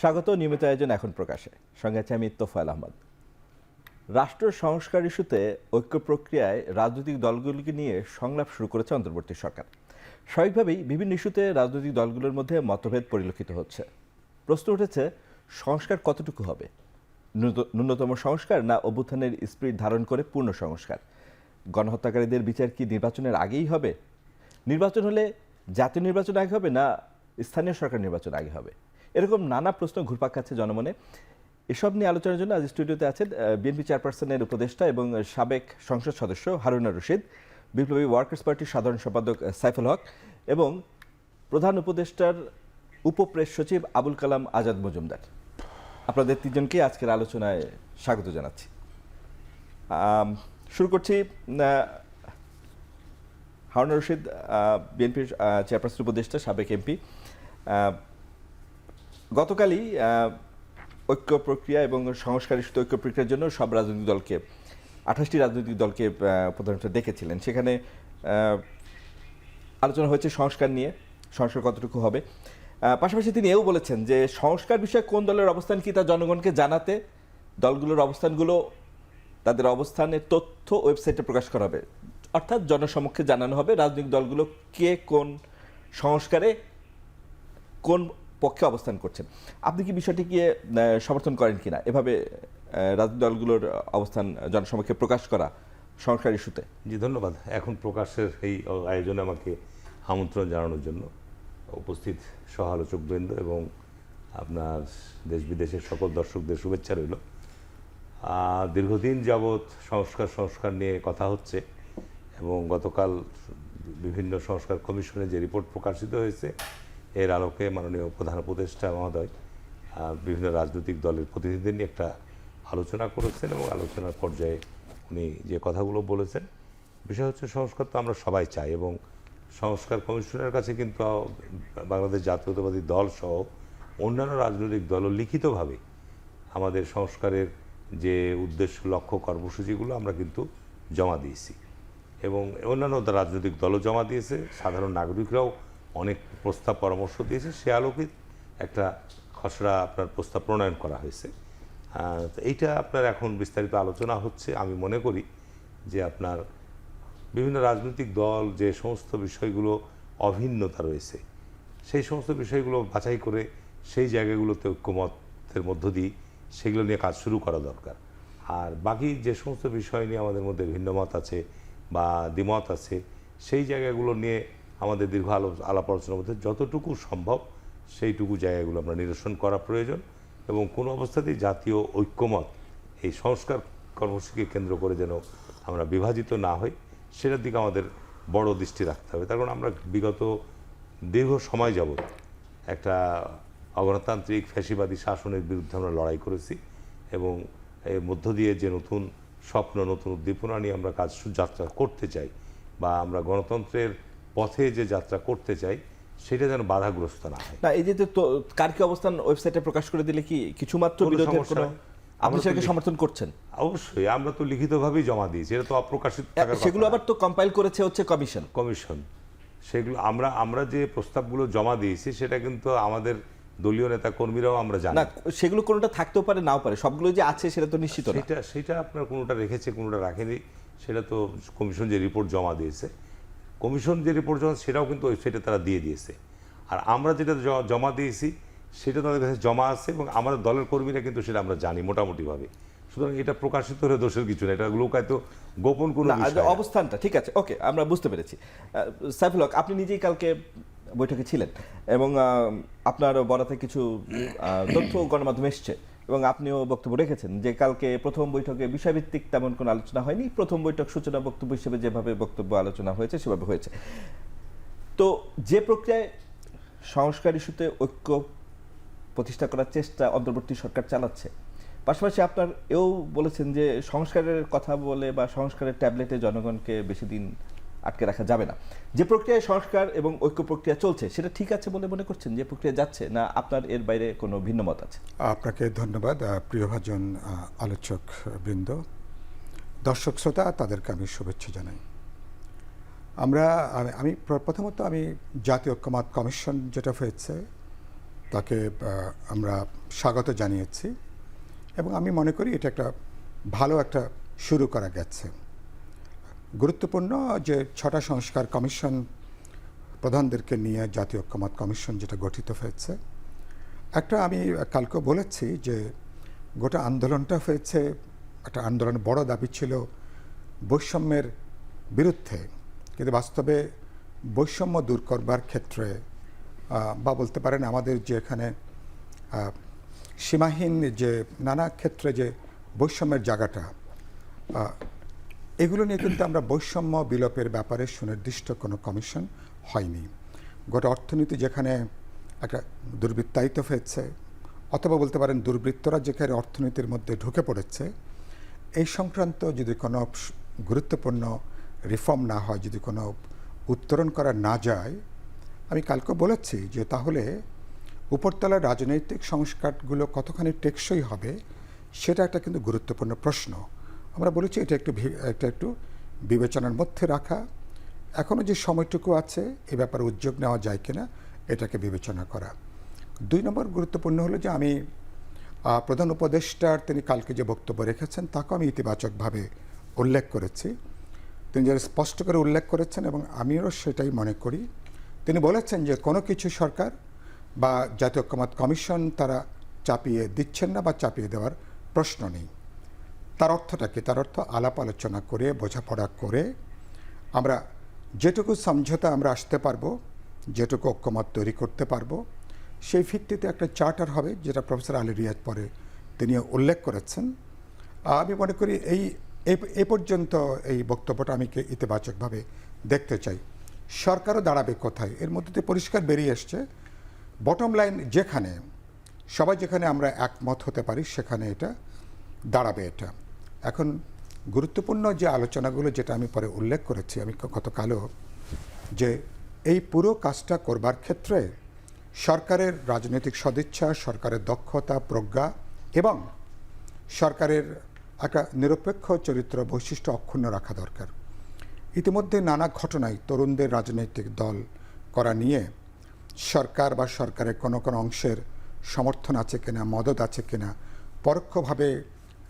স্বাগত নিয়মিত আয়োজন এখন প্রকাশে। সঙ্গে আছে আমি তোফায়েল আহমদ। রাষ্ট্র সংস্কার ইস্যুতে ঐক্য প্রক্রিয়ায় রাজনৈতিক দলগুলোকে নিয়ে সংলাপ শুরু করেছে অন্তর্বর্তী সরকার। স্বাভাবিকভাবেই বিভিন্ন ইস্যুতে রাজনৈতিক দলগুলোর মধ্যে মতভেদ পরিলক্ষিত হচ্ছে। প্রশ্ন উঠেছে, সংস্কার কতটুকু হবে? ন্যূনতম সংস্কার না অভ্যুত্থানের স্পিরিট ধারণ করে পূর্ণ সংস্কার? গণহত্যাকারীদের বিচার কি নির্বাচনের আগেই হবে? নির্বাচন হলে জাতীয় নির্বাচন আগে হবে না স্থানীয় সরকার নির্বাচন আগে হবে? এরকম নানা প্রশ্ন ঘুরপাক খাচ্ছে জনমনে। এসব নিয়ে আলোচনার জন্য আজ স্টুডিওতে আছেন বিএনপি চেয়ারপারসনের উপদেষ্টা এবং সাবেক সংসদ সদস্য হারুনা রশিদ, বিপ্লবী ওয়ার্কার্স পার্টির সাধারণ সম্পাদক সাইফুল হক এবং প্রধান উপদেষ্টার উপপ্রেস সচিব আবুল কালাম আজাদ মজুমদার। আপনাদের তিনজনকে আজকের আলোচনায় স্বাগত জানাচ্ছি। শুরু করছি হারুনা রশিদ, বিএনপির চেয়ারপারসন উপদেষ্টা, সাবেক এমপি। গতকালই ঐক্য প্রক্রিয়া এবং সংস্কার ইস্যুতে ঐক্য প্রক্রিয়ার জন্য সব রাজনৈতিক দলকে 28টি রাজনৈতিক দলকে প্রধানমন্ত্রী ডেকেছিলেন। সেখানে আলোচনা হয়েছে সংস্কার নিয়ে, সংস্কার কতটুকু হবে। পাশাপাশি তিনি এও বলেছেন যে সংস্কার বিষয়ে কোন দলের অবস্থান কি তা জনগণকে জানাতে দলগুলোর অবস্থানগুলো, তাদের অবস্থানের তথ্য ওয়েবসাইটে প্রকাশ করা হবে, অর্থাৎ জনসমক্ষে জানানো হবে রাজনৈতিক দলগুলো কে কোন সংস্কারে কোন পক্ষে অবস্থান করছেন। আপনি কি বিষয়টিকে সমর্থন করেন কিনা, এভাবে রাজনৈতিক দলগুলোর অবস্থান জনসমক্ষে প্রকাশ করা সংস্কার ইস্যুতে? জি, ধন্যবাদ। এখন প্রকাশের এই আয়োজনে আমাকে আমন্ত্রণ জানানোর জন্য উপস্থিত সহ আলোচকবৃন্দ এবং আপনার দেশ বিদেশের সকল দর্শকদের শুভেচ্ছা রইল। দীর্ঘদিন যাবৎ সংস্কার নিয়ে কথা হচ্ছে এবং গতকাল বিভিন্ন সংস্কার কমিশনের যে রিপোর্ট প্রকাশিত হয়েছে এর আলোকে মাননীয় প্রধান উপদেষ্টা মহোদয় বিভিন্ন রাজনৈতিক দলের প্রতিনিধিদের নিয়ে একটা আলোচনা করেছেন এবং আলোচনার পর্যায়ে উনি যে কথাগুলো বলেছেন, বিষয় হচ্ছে সংস্কার তো আমরা সবাই চাই এবং সংস্কার কমিশনের কাছে কিন্তু বাংলাদেশ জাতীয়তাবাদী দল সহ অন্যান্য রাজনৈতিক দলও লিখিতভাবে আমাদের সংস্কারের যে উদ্দেশ্য, লক্ষ্য, কর্মসূচিগুলো আমরা কিন্তু জমা দিয়েছি এবং অন্যান্য রাজনৈতিক দলও জমা দিয়েছে, সাধারণ নাগরিকরাও অনেক প্রস্তাব পরামর্শ দিয়েছে। সে আলোকে একটা খসড়া আপনার প্রস্তাব প্রণয়ন করা হয়েছে। এইটা আপনার এখন বিস্তারিত আলোচনা হচ্ছে। আমি মনে করি যে আপনার বিভিন্ন রাজনৈতিক দল যে সমস্ত বিষয়গুলো অভিন্নতা রয়েছে সেই সমস্ত বিষয়গুলো বাছাই করে সেই জায়গাগুলোতে ঐক্যমতের মধ্য দিয়ে সেগুলো নিয়ে কাজ শুরু করা দরকার। আর বাকি যে সমস্ত বিষয় নিয়ে আমাদের মধ্যে ভিন্নমত আছে বা দ্বিমত আছে সেই জায়গাগুলো নিয়ে আমাদের দীর্ঘ আলাপ আলোচনার মধ্যে যতটুকু সম্ভব সেইটুকু জায়গাগুলো আমরা নিরসন করা প্রয়োজন এবং কোনো অবস্থাতেই জাতীয় ঐক্যমত এই সংস্কার কর্মসূচিকে কেন্দ্র করে যেন আমরা বিভাজিত না হই সেটার দিকে আমাদের বড় দৃষ্টি রাখতে হবে। তার কারণ আমরা বিগত দীর্ঘ সময় যাবৎ একটা অগণতান্ত্রিক ফ্যাসিবাদী শাসনের বিরুদ্ধে আমরা লড়াই করেছি এবং এর মধ্য দিয়ে যে নতুন স্বপ্ন, নতুন উদ্দীপনা নিয়ে আমরা যাত্রা করতে চাই বা আমরা গণতন্ত্রের পথে যে যাত্রা করতে চাই সেটা যেন বাধাগ্রস্ত না হয়। না, এই যে কার কি অবস্থান ওয়েবসাইটে প্রকাশ করে দিলে কি কিছুমাত্র বিরোধের কোনো, আপনি সেটাকে সমর্থন করছেন? অবশ্যই, আমরা তো লিখিতভাবেই জমা দিয়েছি, এটা তো অপ্রকাশিত। সেগুলো আবার তো কম্পাইল করেছে হচ্ছে কমিশন। সেগুলো আমরা যে প্রস্তাবগুলো জমা দিয়েছি সেটা কিন্তু আমাদের দলীয় নেতা কর্মীরাও আমরা জানি না, সেগুলো কোনোটা থাকতেও পারে নাও পারে, সবগুলো যে আছে সেটা তো নিশ্চিত না। সেটা আপনার কোনোটা রেখেছে কোনোটা রাখেনি, সেটা তো কমিশন যে রিপোর্ট জমা দিয়েছে, কমিশন যে রিপোর্ট জমা সেটাও কিন্তু ওয়েবসাইটে তারা দিয়ে দিয়েছে। আর আমরা যেটা জমা দিয়েছি সেটা তাদের কাছে জমা আছে এবং আমাদের দলের কর্মীরা কিন্তু সেটা আমরা জানি মোটামুটিভাবে। সুতরাং এটা প্রকাশিত হলে দোষের কিছু না, এটা লোকায়িত গোপন কোনো অবস্থানটা ঠিক আছে। ওকে, আমরা বুঝতে পেরেছি। সাইফুল হক, আপনি নিজেই কালকে বৈঠকে ছিলেন এবং আপনার বরাতে কিছু তথ্য গণমাধ্যমে এসছে এবং আপনিও বক্তব্য রেখেছেন যে কালকে প্রথম বৈঠকে বিষয়ভিত্তিক তেমন কোনো আলোচনা হয়নি। প্রথম বৈঠক সূচনা বক্তব্য হিসেবে যেভাবে বক্তব্য আলোচনা হয়েছে সেভাবে হয়েছে। তো যে প্রক্রিয়ায় সংস্কার ইস্যুতে ঐক্য প্রতিষ্ঠা করার চেষ্টা অন্তর্বর্তী সরকার চালাচ্ছে, পাশাপাশি আপনার এও বলেছেন যে সংস্কারের কথা বলে বা সংস্কারের ট্যাবলেটে জনগণকে বেশি দিন আটকে রাখা যাবে না। যে প্রক্রিয়ায় সংস্কার এবং ঐক্য প্রক্রিয়া চলছে সেটা ঠিক আছে বলে মনে করছেন? যে প্রক্রিয়া যাচ্ছে, না আপনার এর বাইরে কোনো ভিন্ন মত আছে? আপনাকে ধন্যবাদ প্রিয়ভাজন আলোচক বৃন্দ, দর্শক শ্রোতা, তাদেরকে আমি শুভেচ্ছা জানাই। আমি প্রথমত জাতীয় ঐক্যমত কমিশন যেটা হয়েছে তাকে আমরা স্বাগত জানিয়েছি এবং আমি মনে করি এটা একটা ভালো একটা শুরু করা গেছে। গুরুত্বপূর্ণ যে 6টা সংস্কার কমিশন প্রধানদেরকে নিয়ে জাতীয় ঐক্যমত কমিশন যেটা গঠিত হয়েছে, একটা আমি কালকে বলেছি যে গোটা আন্দোলনটা হয়েছে, একটা আন্দোলনের বড় দাবি ছিল বৈষম্যের বিরুদ্ধে, কিন্তু বাস্তবে বৈষম্য দূর করবার ক্ষেত্রে বা বলতে পারেন আমাদের যে এখানে সীমাহীন যে নানা ক্ষেত্রে যে বৈষম্যের জায়গাটা, এগুলো নিয়ে কিন্তু আমরা বৈষম্য বিলোপের ব্যাপারে সুনির্দিষ্ট কোনো কমিশন হয়নি। গোটা অর্থনীতি যেখানে একটা দুর্বৃত্তায়িত হয়েছে, অথবা বলতে পারেন দুর্বৃত্তরা যেখানে অর্থনীতির মধ্যে ঢুকে পড়েছে, এই সংক্রান্ত যদি কোনো গুরুত্বপূর্ণ রিফর্ম না হয়, যদি কোনো উত্তরণ করা না যায়, আমি কালকে বলেছি যে তাহলে উপরতলার রাজনৈতিক সংস্কারগুলো কতখানি টেকসই হবে সেটা একটা কিন্তু গুরুত্বপূর্ণ প্রশ্ন। আমরা বলেছি এটা একটু বিবেচনার মধ্যে রাখা, এখনও যে সময়টুকু আছে এ ব্যাপারে উদ্যোগ নেওয়া যায় কিনা এটাকে বিবেচনা করা। 2 নম্বর গুরুত্বপূর্ণ হলো যে আমি প্রধান উপদেষ্টার তিনি কালকে যে বক্তব্য রেখেছেন তাকেও আমি ইতিবাচকভাবে উল্লেখ করেছি। তিনি যারা স্পষ্ট করে উল্লেখ করেছেন এবং আমিও সেটাই মনে করি। তিনি বলেছেন যে কোনো কিছু সরকার বা জাতীয় ঐক্যমত কমিশন তারা চাপিয়ে দিচ্ছেন না বা চাপিয়ে দেওয়ার প্রশ্ন নেই। তার অর্থটা কি? তার অর্থ আলাপ আলোচনা করে বোঝাপড়া করে আমরা যেটুকু সমঝোতা আমরা আসতে পারবো, যেটুকু ঐক্যমত তৈরি করতে পারবো, সেই ভিত্তিতে একটা চার্টার হবে, যেটা প্রফেসর আলী রিয়াজ পরে তিনি উল্লেখ করেছেন। আমি মনে করি এই পর্যন্ত এই বক্তব্যটা আমি ইতিবাচকভাবে দেখতে চাই। সরকারও দাঁড়াবে কোথায় এর মধ্যে দিয়ে পরিষ্কার বেরিয়ে এসছে। বটম লাইন যেখানে যেখানে আমরা একমত হতে পারি সেখানে এটা দাঁড়াবে। এটা এখন গুরুত্বপূর্ণ যে আলোচনাগুলো যেটা আমি পরে উল্লেখ করেছি আমি গতকালও, যে এই পুরো কাজটা করবার ক্ষেত্রে সরকারের রাজনৈতিক সদিচ্ছা, সরকারের দক্ষতা, প্রজ্ঞা এবং সরকারের একটা নিরপেক্ষ চরিত্র বৈশিষ্ট্য অক্ষুণ্ণ রাখা দরকার। ইতিমধ্যে নানা ঘটনায় তরুণদের রাজনৈতিক দল করা নিয়ে সরকার বা সরকারের কোনো কোনো অংশের সমর্থন আছে কিনা, মদত আছে কিনা, পরোক্ষভাবে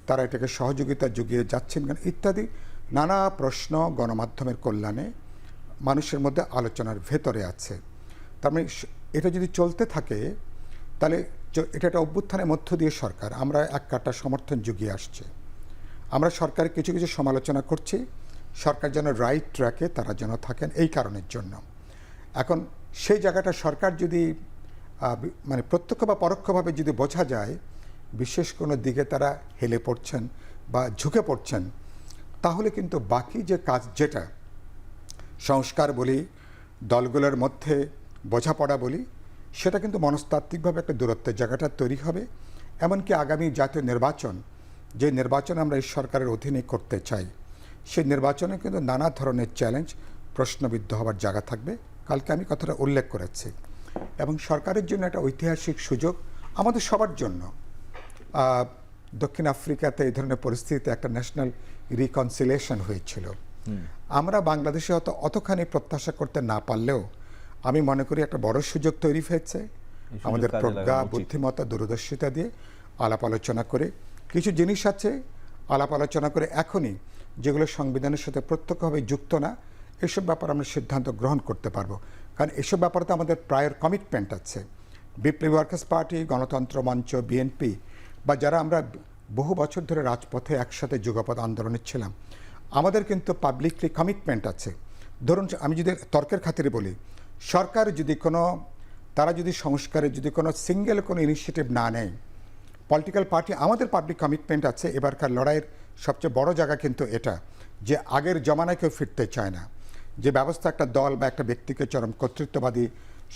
তারা এটাকে সহযোগিতা জুগিয়ে যাচ্ছেন কিনা ইত্যাদি নানা প্রশ্ন গণমাধ্যমের কল্যাণে মানুষের মধ্যে আলোচনার ভেতরে আছে। তার মানে এটা যদি চলতে থাকে তাহলে এটা একটা অভ্যুত্থানের মধ্য দিয়ে সরকার আমরা এক কাটা সমর্থন জুগিয়ে আসছে। আমরা সরকারের কিছু কিছু সমালোচনা করছি, সরকার যেন রাইট ট্র্যাকে তারা যেন থাকেন এই কারণের জন্য। এখন সেই জায়গাটা সরকার যদি মানে প্রত্যক্ষ বা পরোক্ষভাবে যদি বোঝা যায় বিশেষ কোনো দিকে তারা হেলে পড়ছেন বা ঝুঁকে পড়ছেন, তাহলে কিন্তু বাকি যে কাজ যেটা সংস্কার বলি, দলগুলোর মধ্যে বোঝাপড়া বলি, সেটা কিন্তু মনস্তাত্ত্বিকভাবে একটা দূরত্বের জায়গাটা তৈরি হবে। এমনকি আগামী জাতীয় নির্বাচন, যে নির্বাচন আমরা এই সরকারের অধীনে করতে চাই, সেই নির্বাচনে কিন্তু নানা ধরনের চ্যালেঞ্জ প্রশ্নবিদ্ধ হওয়ার জায়গা থাকবে। কালকে আমি কথাটা উল্লেখ করেছি এবং সরকারের জন্য একটা ঐতিহাসিক সুযোগ আমাদের সবার জন্য। দক্ষিণ আফ্রিকাতে এই ধরনের পরিস্থিতিতে একটা ন্যাশনাল রিকনসিলিয়েশন হয়েছিল। আমরা বাংলাদেশে অতখানি প্রত্যাশা করতে না পারলেও আমি মনে করি একটা বড় সুযোগ তৈরি হয়েছে। আমাদের প্রজ্ঞা, বুদ্ধিমত্তা, দূরদর্শিতা দিয়ে আলাপ আলোচনা করে কিছু জিনিস আছে আলাপ আলোচনা করে এখনই যেগুলো সংবিধানের সাথে প্রত্যক্ষভাবে যুক্ত না, এসব ব্যাপারে আমরা সিদ্ধান্ত গ্রহণ করতে পারবো। কারণ এসব ব্যাপারে তো আমাদের প্রায়র কমিটমেন্ট আছে। বিপ্লবী ওয়ার্কার্স পার্টি, গণতন্ত্র মঞ্চ, বিএনপি বা যারা আমরা বহু বছর ধরে রাজপথে একসাথে যুগপৎ আন্দোলনে ছিলাম, আমাদের কিন্তু পাবলিকলি কমিটমেন্ট আছে। ধরুন আমি যদি তর্কের খাতিরে বলি, সরকার যদি তারা যদি সংস্কারে যদি কোনো সিঙ্গেল কোনো ইনিশিয়েটিভ না নেয়, পলিটিক্যাল পার্টি আমাদের পাবলিক কমিটমেন্ট আছে। এবারকার লড়াইয়ের সবচেয়ে বড় জায়গা কিন্তু এটা যে আগের জমানায় কেউ ফিরতে চায় না, যে ব্যবস্থা একটা দল বা একটা ব্যক্তিকে চরম কর্তৃত্ববাদী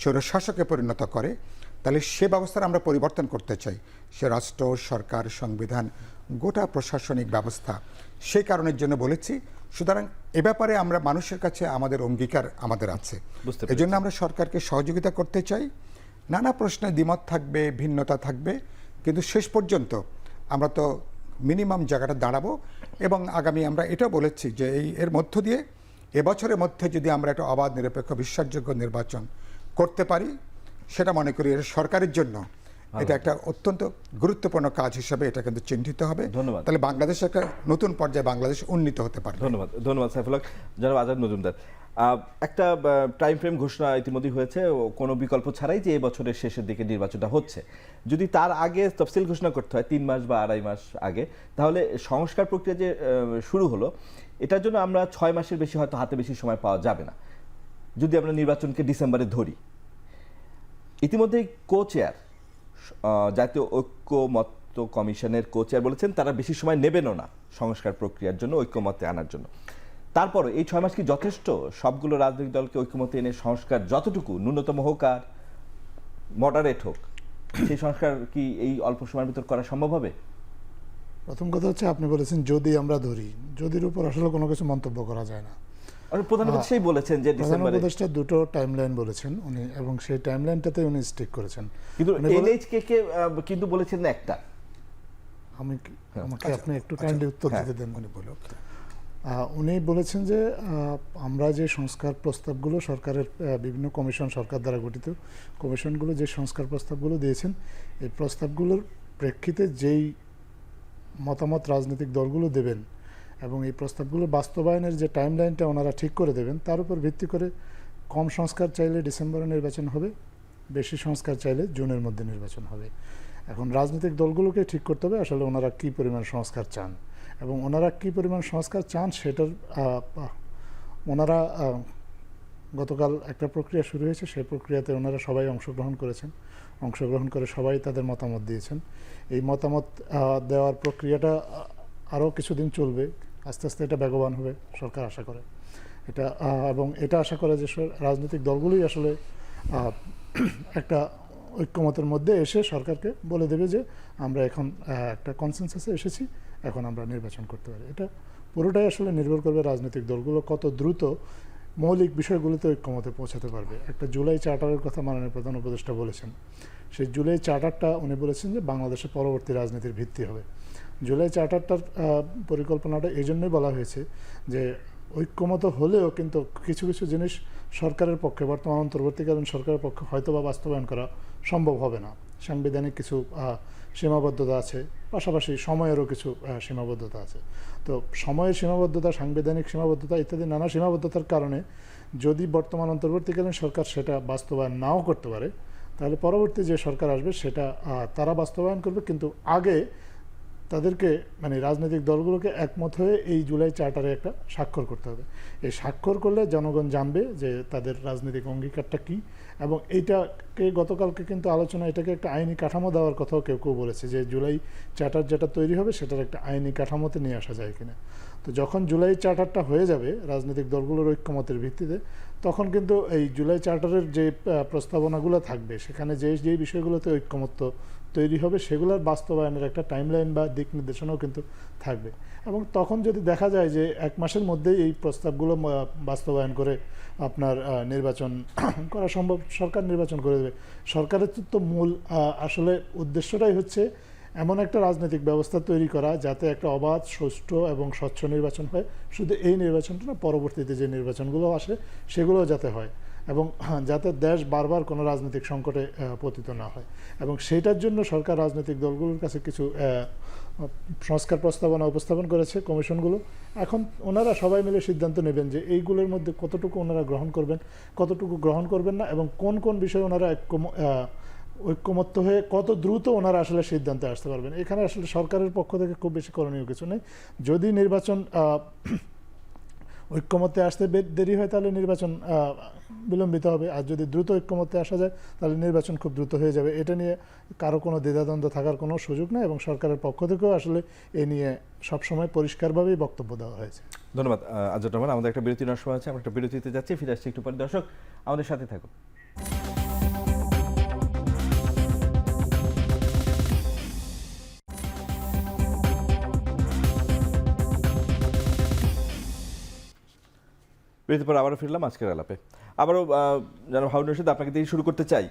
স্বৈরশাসকে পরিণত করে, তাহলে সে ব্যবস্থার আমরা পরিবর্তন করতে চাই। সে রাষ্ট্র, সরকার, সংবিধান, গোটা প্রশাসনিক ব্যবস্থা। সেই কারণের জন্য বলেছি, সুতরাং এ ব্যাপারে আমরা মানুষের কাছে আমাদের অঙ্গীকার আমাদের আছে। এই জন্য আমরা সরকারকে সহযোগিতা করতে চাই। নানা প্রশ্নে দ্বিমত থাকবে, ভিন্নতা থাকবে, কিন্তু শেষ পর্যন্ত আমরা তো মিনিমাম জায়গাটা দাঁড়াবো। এবং আগামী আমরা এটাও বলেছি যে এর মধ্য দিয়ে এবছরের মধ্যে যদি আমরা একটা অবাধ, নিরপেক্ষ, বিশ্বাসযোগ্য নির্বাচন করতে পারি, সেটা মনে করি এটা সরকারের জন্য এটা একটা অত্যন্ত গুরুত্বপূর্ণ কাজ হিসেবে এটা কিন্তু চিহ্নিত হবে। ধন্যবাদ। তাহলে বাংলাদেশ একটা নতুন পর্যায়ে বাংলাদেশ উন্নীত হতে পারে। ধন্যবাদ সাইফুল হক। জনাব আজাদ মজুমদার, একটা টাইম ফ্রেম ঘোষণা ইতিমধ্যেই হয়েছে, কোনো বিকল্প ছাড়াই যে এই বছরের শেষের দিকে নির্বাচনটা হচ্ছে। যদি তার আগে তফসিল ঘোষণা করতে হয় 3 মাস বা 2.5 মাস আগে, তাহলে সংস্কার প্রক্রিয়া যে শুরু হলো, এটার জন্য আমরা 6 মাসের বেশি হয়তো হাতে বেশি সময় পাওয়া যাবে না, যদি আমরা নির্বাচনকে ডিসেম্বরে ধরি। ইতিমধ্যেই কো-চেয়ার, জাতীয় ঐক্যমত্য কমিশনের কো-চেয়ার বলেছেন তারা বেশি সময় নেবেনও না সংস্কার প্রক্রিয়ার জন্য, ঐক্যমতে আনার জন্য। তারপর এই 6 মাস কি যথেষ্ট? সবগুলো রাজনৈতিক দলকে ঐক্যমতে এনে সংস্কার যতটুকু ন্যূনতম হোক আর মডারেট হোক, সেই সংস্কার কি এই অল্প সময়ের ভিতর করা সম্ভব হবে? প্রথম কথা হচ্ছে, আপনি বলেছেন যদি আমরা ধরি, যদির উপর আসলে কোনো কিছু মন্তব্য করা যায় না। আর প্রধানমন্ত্রী সেই বলেছেন যে প্রধান ডিসেম্বরে, উপদেষ্টা দুটো টাইমলাইন বলেছেন উনি, এবং সেই টাইমলাইনটাতে উনি স্টিক করেছেন। কিন্তু উনি বলে- এনএইচকে কিন্তু বলেছেন না একটা। আমাকে আপনি একটু কাইন্ডলি উত্তর দিতে দেন। উনি বলুক। উনি বলেছেন যে আমরা যে সংস্কার প্রস্তাবগুলো সরকারের বিভিন্ন কমিশন, সরকার দ্বারা গঠিত কমিশনগুলো যে সংস্কার প্রস্তাবগুলো দিয়েছেন, এই প্রস্তাবগুলোর প্রেক্ষিতে যেই মতামত রাজনৈতিক দলগুলো দেবেন এবং এই প্রস্তাবগুলো বাস্তবায়নের যে টাইমলাইনটা ওনারা ঠিক করে দেবেন, তার উপর ভিত্তি করে কম সংস্কার চাইলে ডিসেম্বরে নির্বাচন হবে, বেশি সংস্কার চাইলে জুনের মধ্যে নির্বাচন হবে। এখন রাজনৈতিক দলগুলোকে ঠিক করতে হবে আসলে ওনারা কী পরিমাণ সংস্কার চান, এবং ওনারা কী পরিমাণ সংস্কার চান সেটার ওনারা গতকাল একটা প্রক্রিয়া শুরু হয়েছে, সেই প্রক্রিয়াতে ওনারা সবাই অংশগ্রহণ করেছেন। অংশগ্রহণ করে সবাই তাদের মতামত দিয়েছেন। এই মতামত দেওয়ার প্রক্রিয়াটা আরও কিছুদিন চলবে, আস্তে আস্তে এটা বেগবান হবে সরকার আশা করে। এটা এবং এটা আশা করে যে রাজনৈতিক দলগুলোই আসলে একটা ঐক্যমতের মধ্যে এসে সরকারকে বলে দেবে যে আমরা এখন একটা কনসেনসাসে এসেছি, এখন আমরা নির্বাচন করতে পারি। এটা পুরোটাই আসলে নির্ভর করবে রাজনৈতিক দলগুলো কত দ্রুত মৌলিক বিষয়গুলোতে ঐক্যমতে পৌঁছাতে পারবে। একটা জুলাই চার্টারের কথা মাননীয় প্রধান উপদেষ্টা বলেছেন। সেই জুলাই চার্টারটা উনি বলেছেন যে বাংলাদেশের পরবর্তী রাজনীতির ভিত্তি হবে। জুলাই চার্টারটার পরিকল্পনাটা এই জন্যই বলা হয়েছে যে ঐক্যমত হলেও কিন্তু কিছু কিছু জিনিস সরকারের পক্ষে, বর্তমান অন্তর্বর্তীকালীন সরকারের পক্ষে হয়তো বা বাস্তবায়ন করা সম্ভব হবে না। সাংবিধানিক কিছু সীমাবদ্ধতা আছে, পাশাপাশি সময়েরও কিছু সীমাবদ্ধতা আছে। তো সময়ের সীমাবদ্ধতা, সাংবিধানিক সীমাবদ্ধতা ইত্যাদি নানা সীমাবদ্ধতার কারণে যদি বর্তমান অন্তর্বর্তীকালীন সরকার সেটা বাস্তবায়ন নাও করতে পারে, তাহলে পরবর্তী যে সরকার আসবে সেটা তারা বাস্তবায়ন করবে, কিন্তু আগে তাদেরকে মানে রাজনৈতিক দলগুলোকে একমত হয়ে এই জুলাই চার্টারে একটা স্বাক্ষর করতে হবে। এই স্বাক্ষর করলে জনগণ জানবে যে তাদের রাজনৈতিক অঙ্গীকারটা কী, এবং এইটাকে গতকালকে কিন্তু আলোচনা, এটাকে একটা আইনি কাঠামো দেওয়ার কথাও কেউ কেউ বলেছে যে জুলাই চার্টার যেটা তৈরি হবে সেটার একটা আইনি কাঠামোতে নিয়ে আসা যায় কিনা। তো যখন জুলাই চার্টারটা হয়ে যাবে রাজনৈতিক দলগুলোর ঐক্যমতের ভিত্তিতে, তখন কিন্তু এই জুলাই চার্টারের যে প্রস্তাবনাগুলো থাকবে সেখানে যেই বিষয়গুলোতে ঐক্যমত্য তৈরি হবে সেগুলোর বাস্তবায়নের একটা টাইমলাইন বা দিক নির্দেশনাও কিন্তু থাকবে। এবং তখন যদি দেখা যায় যে 1 মাসের মধ্যেই এই প্রস্তাবগুলো বাস্তবায়ন করে আপনার নির্বাচন করা সম্ভব, সরকার নির্বাচন করে দেবে। সরকারের তো মূল আসলে উদ্দেশ্যটাই হচ্ছে এমন একটা রাজনৈতিক ব্যবস্থা তৈরি করা যাতে একটা অবাধ, সুষ্ঠু এবং স্বচ্ছ নির্বাচন হয়। শুধু এই নির্বাচনটা না, পরবর্তীতে যে নির্বাচনগুলো আসে সেগুলোও যাতে হয়, এবং যাতে দেশ বারবার কোনো রাজনৈতিক সংকটে পতিত না হয়। এবং সেইটার জন্য সরকার রাজনৈতিক দলগুলোর কাছে কিছু সংস্কার প্রস্তাবনা উপস্থাপন করেছে কমিশনগুলো। এখন ওনারা সবাই মিলে সিদ্ধান্ত নেবেন যে এইগুলোর মধ্যে কতটুকু ওনারা গ্রহণ করবেন, কতটুকু গ্রহণ করবেন না, এবং কোন কোন বিষয়ে ওনারা ঐক্যমত্য হয়ে কত দ্রুত ওনারা আসলে সিদ্ধান্তে আসতে পারবেন। এখানে আসলে সরকারের পক্ষ থেকে খুব বেশি করণীয় কিছু নেই। যদি নির্বাচন ঐক্যমত্যে আসতে দেরি হয় তাহলে নির্বাচন বিলম্বিত হবে, আর যদি দ্রুত ঐক্যমত্যে আসা যায় তাহলে নির্বাচন খুব দ্রুত হয়ে যাবে। এটা নিয়ে কারো কোনো দ্বিধাদ্বন্দ্ব থাকার কোনো সুযোগ নেই, এবং সরকারের পক্ষ থেকেও আসলে এ নিয়ে সবসময় পরিষ্কারভাবেই বক্তব্য দেওয়া হয়েছে। ধন্যবাদ আজাদ রহমান। আমাদের একটা বিরতি নেওয়ার সময় আছে, আমরা একটা বিরতিতে যাচ্ছি, ফিরে আসছি একটু পরে। দর্শক আমাদের সাথে থাকুন। বিরতির পর আবারও ফিরলাম আজকের আলাপে। আবারও জনাব হারুন রশিদ, আপনাকে দিয়ে শুরু করতে চাই।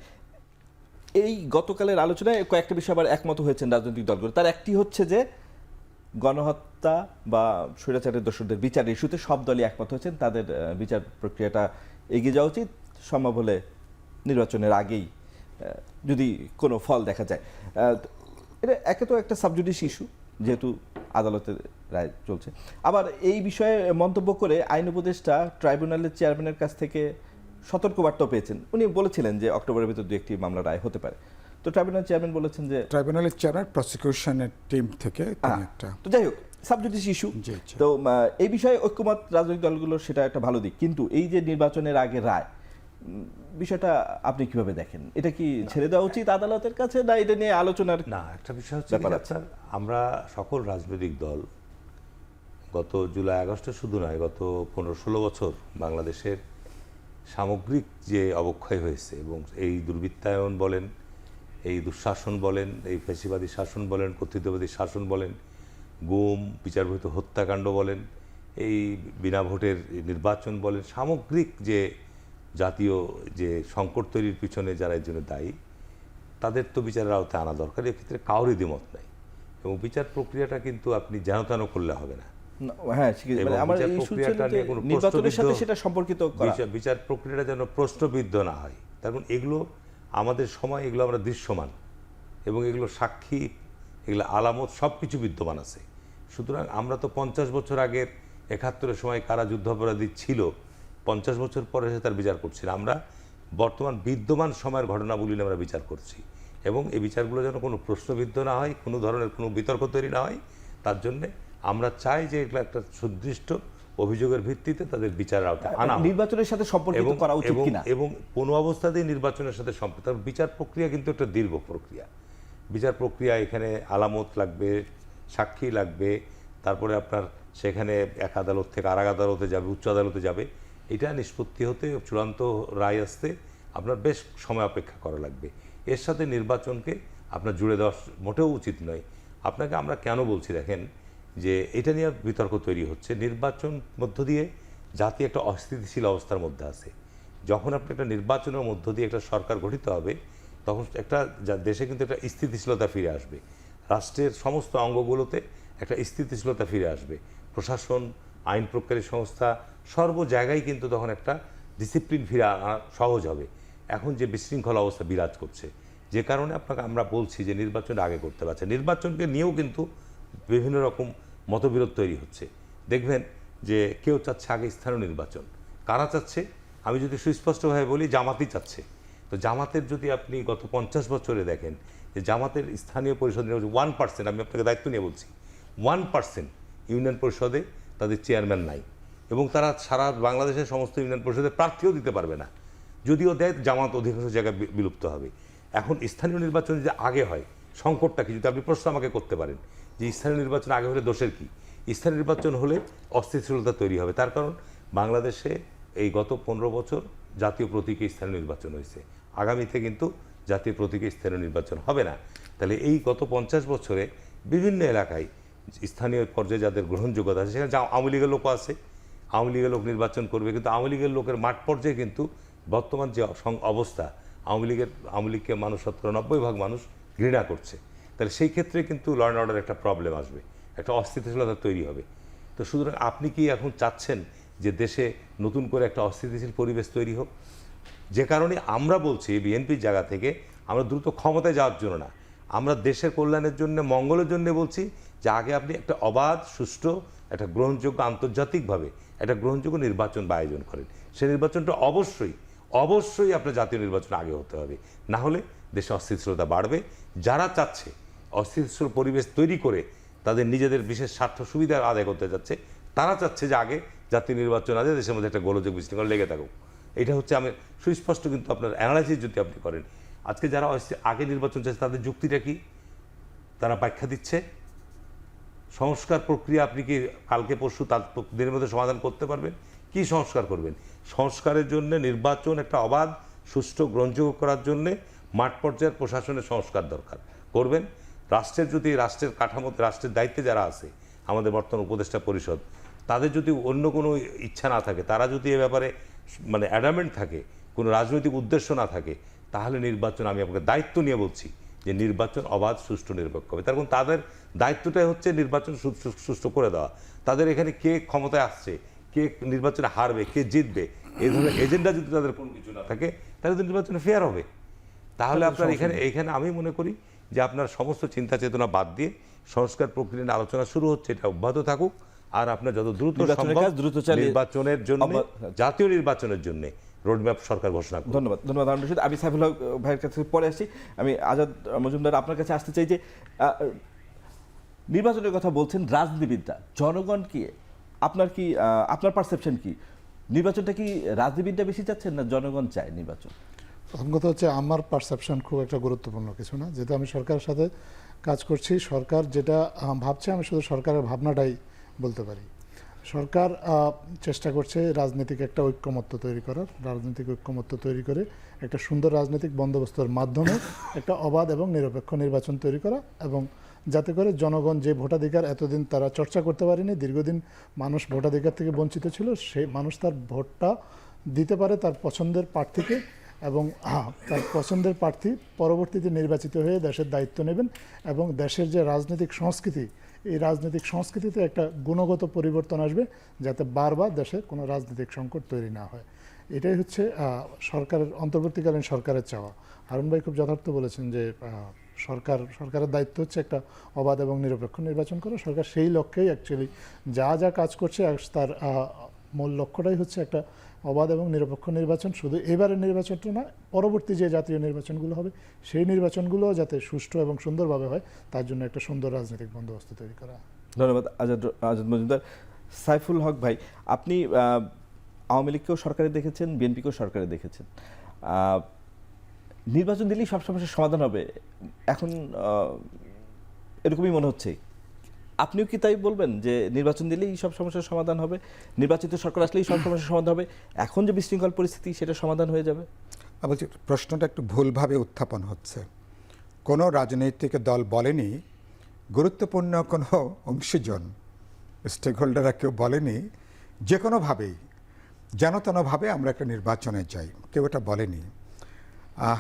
এই গতকালের আলোচনায় কয়েকটা বিষয় আবার একমত হয়েছেন রাজনৈতিক দলগুলো। তার একটি হচ্ছে যে গণহত্যা বা স্বৈরাচারের দোষরদের বিচার ইস্যুতে সব দলই একমত হয়েছেন, তাদের বিচার প্রক্রিয়াটা এগিয়ে যাওয়া উচিত, সম্ভব হলে নির্বাচনের আগেই যদি কোনো ফল দেখা যায়। এটা একে তো একটা সাবজুডিস ইস্যু, যেহেতু আদালতের রায় চলছে। আবার এই বিষয়ে মন্তব্য করে আইন উপদেষ্টা ট্রাইব্যুনালের চেয়ারম্যানের কাছ থেকে সতর্কবার্তাও পেয়েছেন। উনি বলেছিলেন যে অক্টোবরের ভিতর দু একটি মামলা রায় হতে পারে। তো ট্রাইব্যুনাল চেয়ারম্যান বলেছেন যে ট্রাইব্যুনালের চেয়ারম্যান প্রসিকিউশনের টিম থেকে তিনি একটা তো যাই হোক সাবজুডিস ইস্যু। জি, জি। তো এই বিষয়ে ঐক্যমত রাজনৈতিক দলগুলোর, সেটা একটা ভালো দিক। কিন্তু এই যে নির্বাচনের আগে রায়, বিষয়টা আপনি কিভাবে দেখেন? এটা কি ছেড়ে দেওয়া উচিত আদালতের কাছে, না এটা নিয়ে আলোচনার? না, একটা বিষয় হচ্ছে ব্যাপার কি আছে। আপনার, আমরা সকল রাজনৈতিক দল গত জুলাই আগস্টে শুধু নয়, গত 15-16 বছর বাংলাদেশের সামগ্রিক যে অবক্ষয় হয়েছে, এবং এই দুর্বৃত্তায়ন বলেন, এই দুঃশাসন বলেন, এই ফ্যাসিবাদী শাসন বলেন, কর্তৃত্ববাদী শাসন বলেন, গুম, বিচারবহির্ভূত হত্যাকাণ্ড বলেন, এই বিনা ভোটের নির্বাচন বলেন, সামগ্রিক যে জাতীয় যে সংকট তৈরির পিছনে যারা এর জন্য দায়ী, তাদের তো বিচারের আওতায় আনা দরকার। এক্ষেত্রে কারোরই দ্বিমত নাই, এবং বিচার প্রক্রিয়াটা কিন্তু আপনি যেন তেন করলে হবে না। হ্যাঁ, মানে আমার বিচার ইস্যু ছিল প্রক্রিয়াটা যে নিয়ে কোনো নির্বাচনের সাথে প্রশ্নবিদ্ধ- সেটা সম্পর্কিত করা। বিচার প্রক্রিয়াটা যেন প্রশ্নবিদ্ধ না হয়। কারণ এগুলো আমাদের সময়, এগুলো আমরা দৃশ্যমান, এবং এগুলো সাক্ষী, এগুলো আলামত সব কিছু বিদ্যমান আছে। সুতরাং আমরা তো 50 বছর আগের 71-এর সময় কারা যুদ্ধাপরাধী ছিল, 50 বছর পরে সে তার বিচার করছি না। আমরা বর্তমান বিদ্যমান সময়ের ঘটনাবলী নিয়ে আমরা বিচার করছি, এবং এই বিচারগুলো যেন কোনো প্রশ্নবিদ্ধ না হয়, কোনো ধরনের কোনো বিতর্ক তৈরি না হয়। তার জন্যে আমরা চাই যে এগুলো একটা সুদৃষ্ট অভিযোগের ভিত্তিতে তাদের বিচারের আওতায় আনা হোক। নির্বাচনের সাথে সম্পর্কিত করা উচিত কিনা? এবং কোনো অবস্থাতেই নির্বাচনের সাথে সম্পর্ক, বিচার প্রক্রিয়া কিন্তু একটা দীর্ঘ প্রক্রিয়া। বিচার প্রক্রিয়া, এখানে আলামত লাগবে, সাক্ষী লাগবে, তারপরে আপনার সেখানে এক আদালত থেকে আর এক আদালতে যাবে, উচ্চ আদালতে যাবে। এটা নিষ্পত্তি হতে, চূড়ান্ত রায় আসতে আপনার বেশ সময় অপেক্ষা করা লাগবে। এর সাথে নির্বাচনকে আপনার জুড়ে দেওয়া মোটেও উচিত নয়। আপনাকে আমরা কেন বলছি দেখেন, যে এটা নিয়ে বিতর্ক তৈরি হচ্ছে। নির্বাচন মধ্য দিয়ে জাতি একটা অস্থিতিশীল অবস্থার মধ্যে আছে। যখন আপনি একটা নির্বাচনের মধ্য দিয়ে একটা সরকার গঠিত হবে, তখন একটা দেশে কিন্তু একটা স্থিতিশীলতা ফিরে আসবে। রাষ্ট্রের সমস্ত অঙ্গগুলোতে একটা স্থিতিশীলতা ফিরে আসবে। প্রশাসন, আইন প্রক্রিয়া সংস্থা, সর্ব জায়গায় কিন্তু তখন একটা ডিসিপ্লিন ফিরে আনা সহজ হবে। এখন যে বিশৃঙ্খল অবস্থা বিরাজ করছে, যে কারণে আপনাকে আমরা বলছি যে নির্বাচন আগে করতে পারছে। নির্বাচনকে নিয়েও কিন্তু বিভিন্ন রকম মতবিরোধ তৈরি হচ্ছে। দেখবেন যে কেউ চাচ্ছে আগে স্থানীয় নির্বাচন। কারা চাচ্ছে? আমি যদি সুস্পষ্টভাবে বলি, জামাতই চাচ্ছে। তো জামাতের যদি আপনি গত 50 বছরে দেখেন, যে জামাতের স্থানীয় পরিষদ নির্বাচন 1%, আমি আপনাকে দায়িত্ব নিয়ে বলছি, 1% ইউনিয়ন পরিষদে তাদের চেয়ারম্যান নাই, এবং তারা সারা বাংলাদেশের সমস্ত ইউনিয়ন পরিষদে প্রার্থীও দিতে পারবে না। যদিও দেয়, জামাত অধিকাংশ জায়গায় বিলুপ্ত হবে। এখন স্থানীয় নির্বাচন যদি আগে হয়, সংকটটা কি? যদি আপনি প্রশ্ন আমাকে করতে পারেন যে স্থানীয় নির্বাচন আগে হলে দোষের কি? স্থানীয় নির্বাচন হলে অস্থিতিশীলতা তৈরি হবে। তার কারণ বাংলাদেশে এই গত 15 বছর জাতীয় প্রতীকে স্থানীয় নির্বাচন হয়েছে। আগামীতে কিন্তু জাতীয় প্রতীকে স্থানীয় নির্বাচন হবে না। তাহলে এই গত 50 বছরে বিভিন্ন এলাকায় স্থানীয় পর্যায়ে যাদের গ্রহণযোগ্যতা আছে, সেখানে আওয়ামী লীগের লোকও আছে, আওয়ামী লীগের লোক নির্বাচন করবে, কিন্তু আওয়ামী লীগের লোকের মাঠ পর্যায়ে কিন্তু বর্তমান যে অবস্থা, আওয়ামী লীগকে মানুষ 90% মানুষ ঘৃণা করছে। তাহলে সেই ক্ষেত্রে কিন্তু ল অ্যান্ড অর্ডার একটা প্রবলেম আসবে, একটা অস্থিতিশীলতা তৈরি হবে। তো সুতরাং আপনি কি এখন চাচ্ছেন যে দেশে নতুন করে একটা অস্থিতিশীল পরিবেশ তৈরি হোক? যে কারণে আমরা বলছি বিএনপির জায়গা থেকে, আমরা দ্রুত ক্ষমতায় যাওয়ার জন্য না, আমরা দেশের কল্যাণের জন্য, মঙ্গলের জন্য বলছি যে আগে আপনি একটা অবাধ, সুষ্ঠু, একটা গ্রহণযোগ্য, আন্তর্জাতিকভাবে একটা গ্রহণযোগ্য নির্বাচন বা আয়োজন করেন। সেই নির্বাচনটা অবশ্যই আপনার জাতীয় নির্বাচন আগে হতে হবে। না হলে দেশে অস্থিতিশীলতা বাড়বে। যারা চাচ্ছে অস্থিতিশীল পরিবেশ তৈরি করে তাদের নিজেদের বিশেষ স্বার্থ সুবিধা আদায় করতে যাচ্ছে, তারা চাচ্ছে যে আগে জাতীয় নির্বাচন আছে, দেশের মধ্যে একটা গোলযোগ বিশৃঙ্খলা লেগে থাকুক। এটা হচ্ছে আমি সুস্পষ্ট, কিন্তু আপনার অ্যানালাইসিস যদি আপনি করেন, আজকে যারা আগে নির্বাচন চাচ্ছে তাদের যুক্তিটা কি? তারা ব্যাখ্যা দিচ্ছে সংস্কার প্রক্রিয়া আপনি কি কালকে পরশু তার দিনের মধ্যে সমাধান করতে পারবেন? কি সংস্কার করবেন? সংস্কারের জন্য নির্বাচন একটা অবাধ, সুষ্ঠু, গ্রহণযোগ্য করার জন্যে মাঠ পর্যায়ের প্রশাসনের সংস্কার দরকার। করবেন। রাষ্ট্রের যদি রাষ্ট্রের কাঠামোতে, রাষ্ট্রের দায়িত্বে যারা আছে, আমাদের বর্তমান উপদেষ্টা পরিষদ, তাদের যদি অন্য কোনো ইচ্ছা না থাকে, তারা যদি এ ব্যাপারে মানে অ্যাডামেন্ট থাকে, কোনো রাজনৈতিক উদ্দেশ্য না থাকে, তাহলে নির্বাচন, আমি আপনাকে দায়িত্ব নিয়ে বলছি যে নির্বাচন অবাধ, সুষ্ঠু, নিরপেক্ষ হবে। তার কারণ তাদের দায়িত্বটাই হচ্ছে নির্বাচন সুষ্ঠু করে দেওয়া। তাদের এখানে কে ক্ষমতায় আসছে, কে নির্বাচনে হারবে, কে জিতবে, এই ধরনের এজেন্ডা যদি তাদের কোনো কিছু না থাকে, তাহলে তো নির্বাচনে ফেয়ার হবে। তাহলে আপনার এখানে আমি মনে করি যে আপনার সমস্ত চিন্তা চেতনা বাদ দিয়ে সংস্কার প্রক্রিয়া নিয়ে আলোচনা শুরু হচ্ছে, এটা অব্যাহত থাকুক। আর আপনার যত দ্রুত নির্বাচনের সম্ভব কাজ দ্রুত চালিয়ে- নির্বাচনের জন্য, জাতীয় নির্বাচনের জন্য রোডম্যাপ সরকার ঘোষণা করুন। ধন্যবাদ হারুন রশিদ। আমি সাইফুল হক ভাইয়ের কাছে পরে আসি। আমি আজাদ মজুমদার আপনার কাছে আসতে চাই যে নির্বাচনের কথা বলছেন রাজনীতিবিদরা, জনগণ কি আপনার পারসেপশন কি? নির্বাচনটা কি রাজনীতিবিদরা বেশি চাচ্ছেন না জনগণ চায় নির্বাচন? প্রথম কথা হচ্ছে আমার পারসেপশন খুব একটা গুরুত্বপূর্ণ কিছু না, যেহেতু আমি সরকারের সাথে কাজ করছি। সরকার যেটা ভাবছে আমি শুধু সরকারের ভাবনাটাই বলতে পারি। সরকার চেষ্টা করছে রাজনৈতিক একটা ঐক্যমত্য তৈরি করার, রাজনৈতিক ঐক্যমত্য তৈরি করে একটা সুন্দর রাজনৈতিক বন্দোবস্তের মাধ্যমে একটা অবাধ এবং নিরপেক্ষ নির্বাচন তৈরি করা, এবং যাতে করে জনগণ যে ভোটাধিকার এতদিন তারা চর্চা করতে পারেনি, দীর্ঘদিন মানুষ ভোটাধিকার থেকে বঞ্চিত ছিল, সেই মানুষ তার ভোটটা দিতে পারে তার পছন্দের প্রার্থীকে, এবং তার পছন্দের প্রার্থী পরবর্তীতে নির্বাচিত হয়ে দেশের দায়িত্ব নেবেন, এবং দেশের যে রাজনৈতিক সংস্কৃতি, এই রাজনৈতিক সংস্কৃতিতে একটা গুণগত পরিবর্তন আসবে, যাতে বারবার দেশে কোনো রাজনৈতিক সংকট তৈরি না হয়। এটাই হচ্ছে অন্তর্বর্তীকালীন সরকারের চাওয়া। হারুন ভাই খুব যথার্থ বলেছেন যে সরকারের দায়িত্ব হচ্ছে একটা অবাধ এবং নিরপেক্ষ নির্বাচন করা। সরকার সেই লক্ষ্যেই অ্যাকচুয়ালি যা কাজ করছে, তার মূল লক্ষ্যটাই হচ্ছে একটা অবাধ এবং নিরপেক্ষ নির্বাচন। শুধু এবারের নির্বাচনটা না, পরবর্তী যে জাতীয় নির্বাচনগুলো হবে সেই নির্বাচনগুলো যাতে সুষ্ঠু এবং সুন্দরভাবে হয়, তার জন্য একটা সুন্দর রাজনৈতিক বন্দোবস্ত তৈরি করা। ধন্যবাদ আজাদ মজুমদার। সাইফুল হক ভাই, আপনি আওয়ামী লীগকেও সরকারে দেখেছেন, বিএনপিকেও সরকারে দেখেছেন। নির্বাচন দিলেই সব সমস্যার সমাধান হবে, এখন এরকমই মনে হচ্ছে। আপনিও কি তাই বলবেন যে নির্বাচন দিলেই সব সমস্যার সমাধান হবে, নির্বাচিত সরকার আসলেই সব সমস্যার সমাধান হবে, এখন যে বিশৃঙ্খল পরিস্থিতি সেটা সমাধান হয়ে যাবে? বলছি, প্রশ্নটা একটু ভুলভাবে উত্থাপন হচ্ছে। কোনো রাজনৈতিক দল বলেনি, গুরুত্বপূর্ণ কোনো অংশীজন স্টেক হোল্ডাররা কেউ বলেনি যে কোনোভাবেই যেনতেনভাবে আমরা একটা নির্বাচনে যাই, কেউ এটা বলেনি।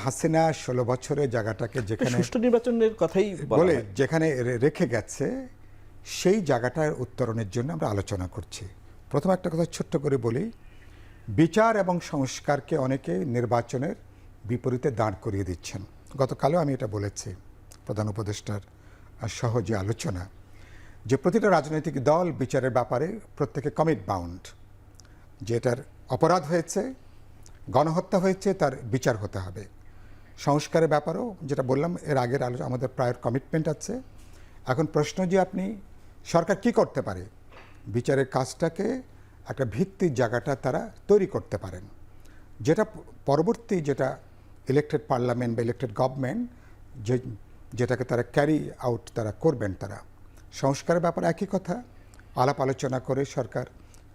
হাসিনা 16 বছরে জায়গাটাকে যেখানে সুষ্ঠু নির্বাচনের কথাই বলে যেখানে রেখে গেছে, সেই জায়গাটার উত্তরণের জন্য আমরা আলোচনা করছি। প্রথম একটা কথা ছোট্ট করে বলি, বিচার এবং সংস্কারকে অনেকে নির্বাচনের বিপরীতে দাঁড় করিয়ে দিচ্ছেন। গতকালও আমি এটা বলেছি প্রধান উপদেষ্টার সহজে আলোচনা, যে প্রতিটা রাজনৈতিক দল বিচারের ব্যাপারে প্রত্যেকে কমিট বাউন্ড, যেটার অপরাধ হয়েছে, গণহত্যা হয়েছে, তার বিচার হতে হবে। সংস্কারের ব্যাপারেও যেটা বললাম এর আগের আমাদের প্রায় কমিটমেন্ট আছে। এখন প্রশ্ন যে আপনি সরকার কি করতে পারে, বিচারের কাজটাকে একটা ভিত্তির জায়গাটা তারা তৈরি করতে পারেন, যেটা পরবর্তী যেটা ইলেকটেড পার্লামেন্ট বা ইলেকটেড গভর্নমেন্ট যেটাকে তারা ক্যারি আউট তারা করবেন। তারা সংস্কারের ব্যাপারে একই কথা, আলাপ আলোচনা করে সরকার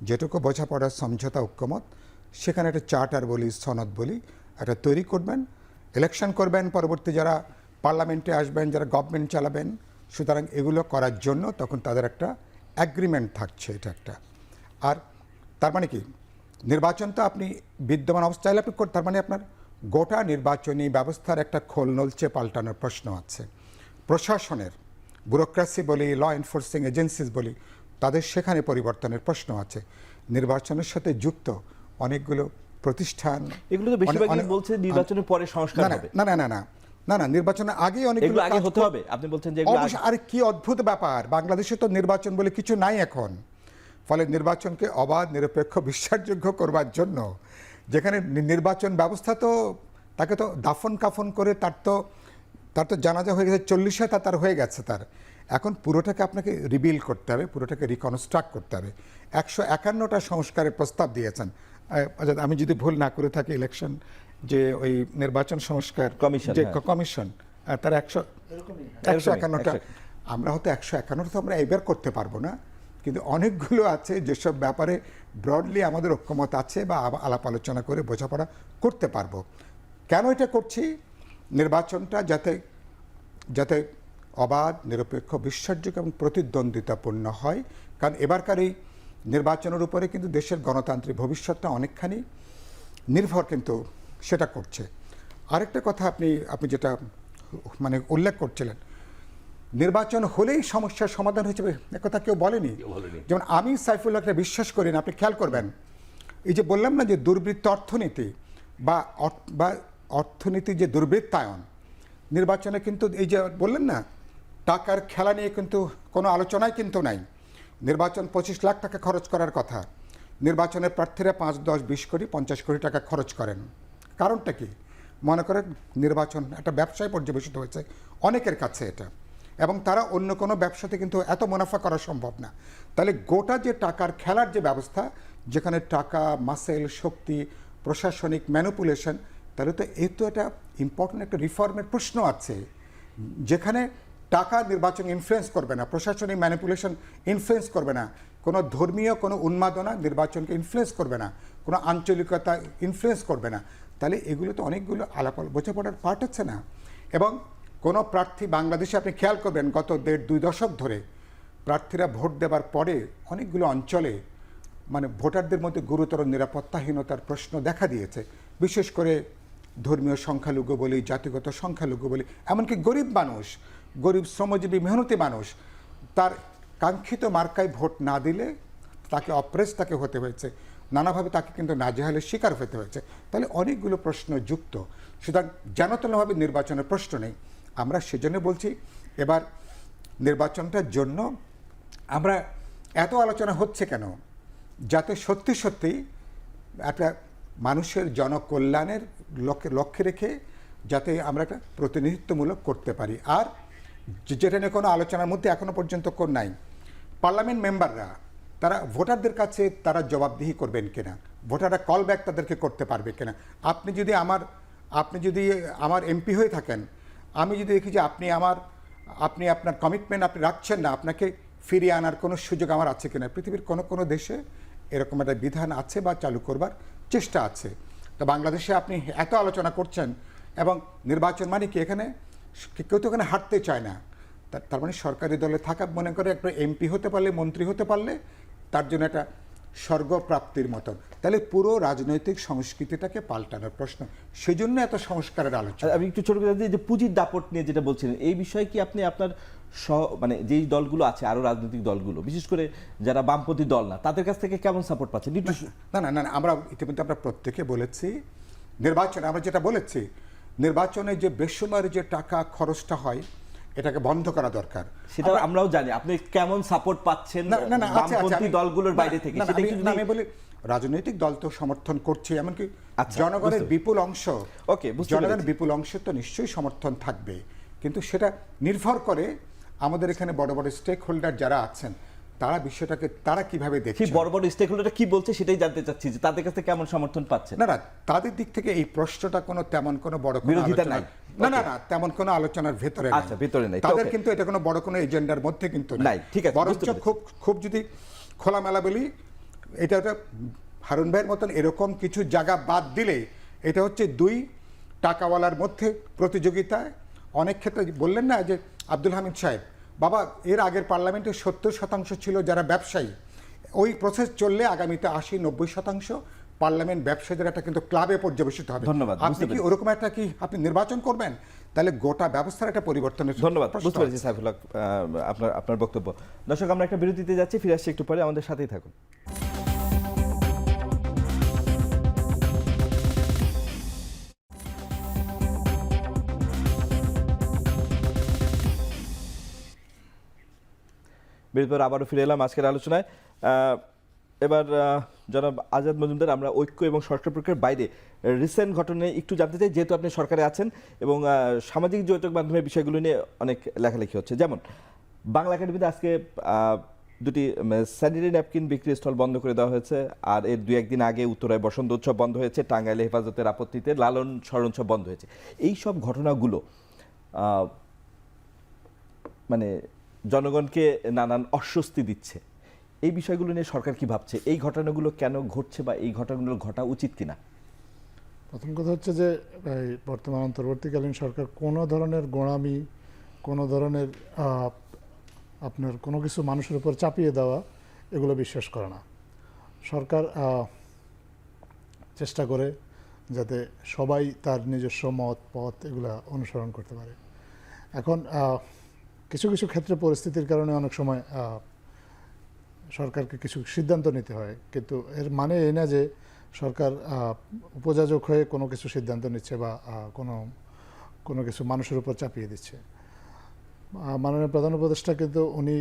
যেটুকু বোঝাপড়া, সমঝোতা, ঐক্যমত, সেখানে একটা চার্টার বলি, সনদ বলি, একটা তৈরি করবেন, ইলেকশন করবেন, পরবর্তী যারা পার্লামেন্টে আসবেন, যারা গভর্নমেন্ট চালাবেন। সুতরাং এগুলো করার জন্য তখন তাদের একটা অ্যাগ্রিমেন্ট থাকছে, এটা একটা। আর তার মানে কি, নির্বাচন তো আপনি বিদ্যমান অবস্থায় আপনি তার মানে আপনার গোটা নির্বাচনী ব্যবস্থার একটা খোল নলচে পাল্টানোর প্রশ্ন আছে। প্রশাসনের ব্যুরোক্রেসি বলি, ল এনফোর্সিং এজেন্সিস বলি, তাদের সেখানে পরিবর্তনের প্রশ্ন আছে। নির্বাচনের সাথে যুক্ত অনেকগুলো প্রতিষ্ঠান, এগুলো তো বেশিরভাগই বলছে নির্বাচনের পরে সংস্কার হবে। না, নির্বাচনের আগে অনেকগুলো আগে হতে হবে। আপনি বলছেন যে আর কি অদ্ভুত ব্যাপার, বাংলাদেশে তো নির্বাচন বলে কিছু নাই এখন। ফলে নির্বাচনকে অবাধ, নিরপেক্ষ, বিশ্বাসযোগ্য করবার জন্য যেখানে নির্বাচন ব্যবস্থা তো তাকে তো দাফন কাফন করে তার তো জানাজা হয়ে গেছে, 40 তার হয়ে গেছে। তার এখন পুরোটাকে আপনাকে রিবিল করতে হবে, পুরোটাকে রিকনস্ট্রাক্ট করতে হবে। 151টা সংস্কারের প্রস্তাব দিয়েছেন। আমি যদি ভুল না করে থাকি, ইলেকশন যে ওই নির্বাচন সংস্কার কমিশন, তার 151টা। আমরা হয়তো 151টা তো আমরা এবার করতে পারবো না, কিন্তু অনেকগুলো আছে যেসব ব্যাপারে ব্রডলি আমাদের ঐক্যমত আছে বা আলাপ আলোচনা করে বোঝাপড়া করতে পারবো। কেন এটা করছি? নির্বাচনটা যাতে অবাধ, নিরপেক্ষ, বিশ্বাসযোগ্য এবং প্রতিদ্বন্দ্বিতাপূর্ণ হয়। কারণ এবারকার এই নির্বাচনের উপরে কিন্তু দেশের গণতান্ত্রিক ভবিষ্যৎটা অনেকখানি নির্ভর কিন্তু সেটা করছে। আরেকটা কথা আপনি যেটা মানে উল্লেখ করছিলেন, নির্বাচন হলেই সমস্যার সমাধান হয়ে যাবে, একথা কেউ বলেনি। যেমন আমি সাইফুল্লাহকে বিশ্বাস করি না। আপনি খেয়াল করবেন, এই যে বললাম না যে দুর্বৃত্ত অর্থনীতি বা অর্থনীতির যে দুর্বৃত্তায়ন, নির্বাচনে কিন্তু এই যে বললেন না, টাকার খেলা নিয়ে কিন্তু কোনো আলোচনাই কিন্তু নাই। নির্বাচন 25 লাখ টাকা খরচ করার কথা, নির্বাচনের প্রার্থীরা 5, 10, 20 কোটি 50 কোটি টাকা খরচ করেন। কারণটা কি? মনে করেন নির্বাচন একটা ব্যবসায় পর্যবেসিত হয়েছে অনেকের কাছে এটা, এবং তারা অন্য কোনো ব্যবসাতে কিন্তু এত মুনাফা করা সম্ভব না। তাহলে গোটা যে টাকার খেলার যে ব্যবস্থা, যেখানে টাকা, মাসেল, শক্তি, প্রশাসনিক ম্যানিপুলেশন, তাহলে তো এই তো একটা ইম্পর্টেন্ট একটা রিফর্মের প্রশ্ন আছে, যেখানে টাকা নির্বাচন ইনফ্লুয়েন্স করবে না, প্রশাসনিক ম্যানিপুলেশন ইনফ্লুয়েন্স করবে না, কোনো ধর্মীয় কোনো উন্মাদনা নির্বাচনকে ইনফ্লুয়েন্স করবে না, কোনো আঞ্চলিকতা ইনফ্লুয়েন্স করবে না। তাহলে এগুলো তো অনেকগুলো আলাপ বোঝাপড়ার পার্ট হচ্ছে না। এবং কোনো প্রার্থী বাংলাদেশে আপনি খেয়াল করবেন গত 1.5-2 দশক ধরে প্রার্থীরা ভোট দেবার পরে অনেকগুলো অঞ্চলে মানে ভোটারদের মধ্যে গুরুতর নিরাপত্তাহীনতার প্রশ্ন দেখা দিয়েছে। বিশেষ করে ধর্মীয় সংখ্যালঘু বলি, জাতিগত সংখ্যালঘু বলি, এমনকি গরিব মানুষ, গরিব শ্রমজীবী মেহনতি মানুষ, তার কাঙ্ক্ষিত মার্কায় ভোট না দিলে তাকে তাকে হতে হয়েছে, নানাভাবে তাকে কিন্তু নাজেহালের শিকার হতে হয়েছে। তাহলে অনেকগুলো প্রশ্ন যুক্ত, সুতরাং যেনতেনভাবে নির্বাচনের প্রশ্ন নেই। আমরা সেজন্য বলছি এবার নির্বাচনটার জন্য আমরা এত আলোচনা হচ্ছে কেন, যাতে সত্যি সত্যি একটা মানুষের জনকল্যাণের লক্ষ্যে রেখে যাতে আমরা একটা প্রতিনিধিত্বমূলক করতে পারি। আর যেটা নিয়ে কোনো আলোচনার মধ্যে এখনো পর্যন্ত কোন নাই, পার্লামেন্ট মেম্বাররা তারা ভোটারদের কাছে তারা জবাবদিহি করবেন কিনা, ভোটাররা কল ব্যাক তাদেরকে করতে পারবে কিনা। আপনি যদি আমার এমপি হয়ে থাকেন, আমি যদি দেখি যে আপনি আপনার কমিটমেন্ট আপনি রাখছেন না, আপনাকে ফিরিয়ে আনার কোনো সুযোগ আমার আছে কিনা। পৃথিবীর কোনো দেশে এরকম একটা বিধান আছে বা চালু করবার চেষ্টা আছে। তো বাংলাদেশে আপনি এত আলোচনা করছেন, এবং নির্বাচন মানে কি, এখানে কেউ তো এখানে হাঁটতে চায় না। তার মানে সরকারি দলে থাকা, মনে করে একটা এমপি হতে পারলে, মন্ত্রী হতে পারলে তার জন্য একটা স্বর্গপ্রাপ্তির মতন। তাহলে পুরো রাজনৈতিক সংস্কৃতিটাকে পাল্টানোর প্রশ্ন, সেই জন্য এত সংস্কারের আলোচনা। আমি একটু ছোট করে যে পুঁজির দাপট নিয়ে যেটা বলছিলেন, এই বিষয়ে কি আপনি আপনার মানে যেই দলগুলো আছে, আরো রাজনৈতিক দলগুলো, বিশেষ করে যারা বামপন্থী দল না, তাদের কাছ থেকে কেমন সাপোর্ট পাচ্ছেন? না, আমরা ইতিমধ্যে আমরা প্রত্যেকে বলেছি, নির্বাচনে আমরা যেটা বলেছি, নির্বাচনে যে বেসুমার যে টাকা খরচটা হয় এটাকে বন্ধ করা দরকার। সেটা আমরাও জানি। আপনি কেমন সাপোর্ট পাচ্ছেন বামপন্থী দলগুলোর বাইরে থেকে? আমি বলি রাজনৈতিক দল তো সমর্থন করছে, এমনকি জনগণের বিপুল অংশ, জনগণের বিপুল অংশ তো নিশ্চয়ই সমর্থন থাকবে, কিন্তু সেটা নির্ভর করে আমাদের এখানে বড় বড় স্টেক হোল্ডার যারা আছেন তারা বিষয়টাকে তারা কিভাবে দেখছে। বড় বড় স্টেক হোল্ডাররা কি বলছে সেটাই জানতে চাচ্ছি, যে তাদের কাছে কেমন সমর্থন পাচ্ছেন। না, তাদের দিক থেকে এই প্রশ্নটা তেমন কোনো বড় বিরোধিতা নাই। না, তেমন কোনো আলোচনার ভেতরে নাই তাদের, কিন্তু এটা কোনো বড় কোনো এজেন্ডার মধ্যে কিন্তু নাই। ঠিক আছে, বরঞ্চ খুব যদি খোলামেলা বলি, এটা হারুন ভাইয়ের মতন এরকম কিছু জায়গা বাদ দিলে এটা হচ্ছে দুই টাকাওয়ালার মধ্যে প্রতিযোগিতায়। অনেক ক্ষেত্রে বললেন না যে আব্দুল হামিদ সাহেব, বাবা এর আগের পার্লামেন্টে 70% ছিল যারা ব্যবসায়ী, ওই প্রসেস চললে আগামীতে 80-90% পার্লামেন্ট ব্যবসায়ীদের একটা কিন্তু ক্লাবে পর্যবেসিত হবে। ধন্যবাদ। আপনি কি ওরকম একটা কি আপনি নির্বাচন করবেন? তাহলে গোটা ব্যবস্থার একটা পরিবর্তনের। ধন্যবাদ, বুঝতে পেরেছি সাইফুল্লাহ আপনার বক্তব্য। দর্শক, আমরা একটা বিরতিতে যাচ্ছি, ফিরে আসছি একটু পরে, আমাদের সাথেই থাকুন। বিরতির পর আবারও ফিরে এলাম আজকের আলোচনায়। এবার জনাব আজাদ মজুমদার, আমরা ঐক্য এবং সংস্কার প্রক্রিয়ার বাইরে রিসেন্ট ঘটনায় একটু জানতে চাই, যেহেতু আপনি সরকারে আছেন এবং সামাজিক যোগাযোগ মাধ্যমের বিষয়গুলো নিয়ে অনেক লেখালেখি হচ্ছে। যেমন বাংলা একাডেমিতে আজকে দুটি স্যানিটারি ন্যাপকিন বিক্রি স্টল বন্ধ করে দেওয়া হয়েছে, আর এর 2-1 দিন আগে উত্তরায় বসন্ত উৎসব বন্ধ হয়েছে, টাঙ্গাইলে হেফাজতের আপত্তিতে লালন স্মরণ উৎসব বন্ধ হয়েছে। এই সব ঘটনাগুলো মানে জনগণকে নানান অস্বস্তি দিচ্ছে। এই বিষয়গুলো নিয়ে সরকার কি ভাবছে? এই ঘটনাগুলো কেন ঘটছে বা এই ঘটনাগুলো ঘটা উচিত কিনা? প্রথম কথা হচ্ছে যে বর্তমান অন্তর্বর্তীকালীন সরকার কোনো ধরনের গোঁড়ামি, কোনো ধরনের আপনার কোনো কিছু মানুষের উপর চাপিয়ে দেওয়া, এগুলো বিশ্বাস করে না। সরকার চেষ্টা করে যাতে সবাই তার নিজস্ব মত পথ এগুলা অনুসরণ করতে পারে। এখন কিছু কিছু ক্ষেত্রে পরিস্থিতির কারণে অনেক সময় সরকারকে কিছু সিদ্ধান্ত নিতে হয়, কিন্তু এর মানে এই না যে সরকার উপযাজক হয়ে কোনো কিছু সিদ্ধান্ত নিচ্ছে বা কোনো কিছু মানুষের উপর চাপিয়ে দিচ্ছে। মাননীয় প্রধান উপদেষ্টা কিন্তু উনি